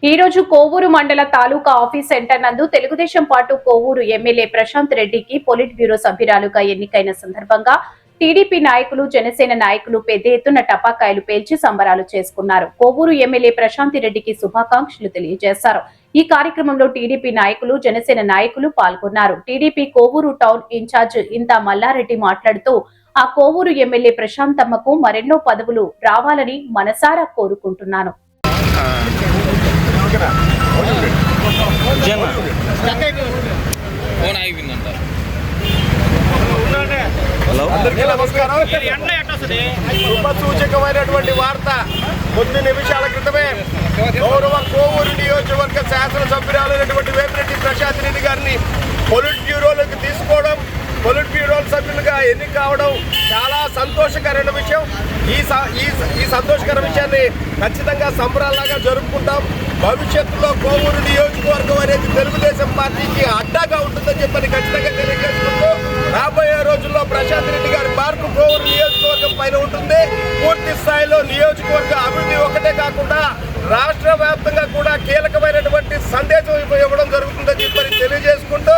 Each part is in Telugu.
ఈ రోజు కోవూరు మండల తాలూకా ఆఫీస్ సెంటర్ నందు తెలుగుదేశం పార్టీ కోవూరు ఎమ్మెల్యే ప్రశాంత్ రెడ్డికి పొలిట్ బ్యూరో సభ్యురాలుగా ఎన్నికైన సందర్భంగా టీడీపీ నాయకులు జనసేన నాయకులు పెద్ద ఎత్తున టపాకాయలు పేల్చి సంబరాలు చేసుకున్నారు. కోవూరు ఎమ్మెల్యే ప్రశాంత్ రెడ్డికి శుభాకాంక్షలు తెలియజేశారు. ఈ కార్యక్రమంలో టీడీపీ నాయకులు జనసేన నాయకులు పాల్గొన్నారు. టీడీపీ కోవూరు టౌన్ ఇన్ఛార్జ్ ఇంతా మల్లారెడ్డి మాట్లాడుతూ ఆ కోవూరు ఎమ్మెల్యే ప్రశాంతమ్మకు మరెన్నో పదవులు రావాలని మనసారా కోరుకుంటున్నాను. అందరికీ నమస్కారం. శుభసూచకమైనటువంటి వార్త కొద్ది నిమిషాల క్రితమే గౌరవ కోవూరు నియోజకవర్గ శాసనసభ్యురాలైనటువంటి వేమిరెడ్డి ప్రశాంత్ రెడ్డి గారిని పొలిట్ బ్యూరోలోకి తీసుకోవడం, పొలిట్ బ్యూరో సభ్యులుగా ఎన్నిక కావడం చాలా సంతోషకరమైన విషయం. ఈ సంతోషకర విషయాన్ని ఖచ్చితంగా సంబరాలాగా జరుపుకుంటాం. భవిష్యత్తులో కోవూరు నియోజకవర్గం అనేది తెలుగుదేశం పార్టీకి అడ్డాగా ఉంటుందని చెప్పని ఖచ్చితంగా తెలియజేసుకుంటూ రాబోయే రోజుల్లో ప్రశాంత్ రెడ్డి గారి మార్కు కోవూరు నియోజకవర్గం పైన ఉంటుంది. పూర్తి స్థాయిలో నియోజకవర్గ అభివృద్ధి ఒకటే కాకుండా రాష్ట్ర వ్యాప్తంగా కూడా కీలకమైనటువంటి సందేశం ఇవ్వడం జరుగుతుందని చెప్పని తెలియజేసుకుంటూ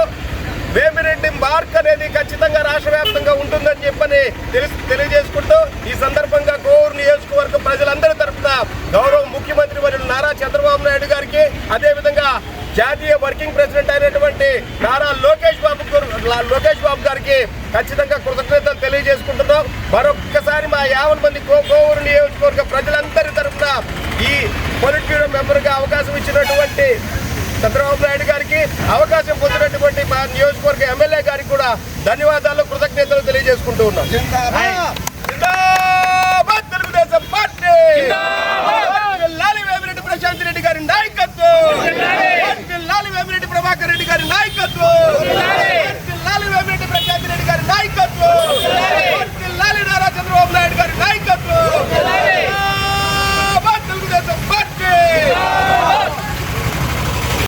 వేమిరెడ్డి మార్క్ అనేది ఖచ్చితంగా రాష్ట్ర వ్యాప్తంగా ఉంటుందని చెప్పని తెలియజేసుకుంటూ ఈ సందర్భంగా కోవూరు నియోజకవర్గ ప్రజలందరి తరఫున గౌరవ ముఖ్యమంత్రి వర్యులు నారా చంద్రబాబు నాయుడు గారికి, అదేవిధంగా జాతీయ వర్కింగ్ ప్రెసిడెంట్ అయినటువంటి నారా లోకేష్ బాబు గారికి ఖచ్చితంగా కృతజ్ఞతలు తెలియజేసుకుంటున్నాం. మరొక్కసారి మా 50 మంది కోవూరు నియోజకవర్గ ప్రజలందరి తరఫున ఈ పొలిట్ బ్యూరో మెంబర్గా అవకాశం ఇచ్చినటువంటి చంద్రబాబు నాయుడు గారికి, అవకాశం పొందినటువంటి మా నియోజకవర్గ ఎమ్మెల్యే గారికి కూడా ధన్యవాదాలు, కృతజ్ఞతలు తెలియజేసుకుంటూ ఉన్నాం. తెలుగుదేశం పార్టీ.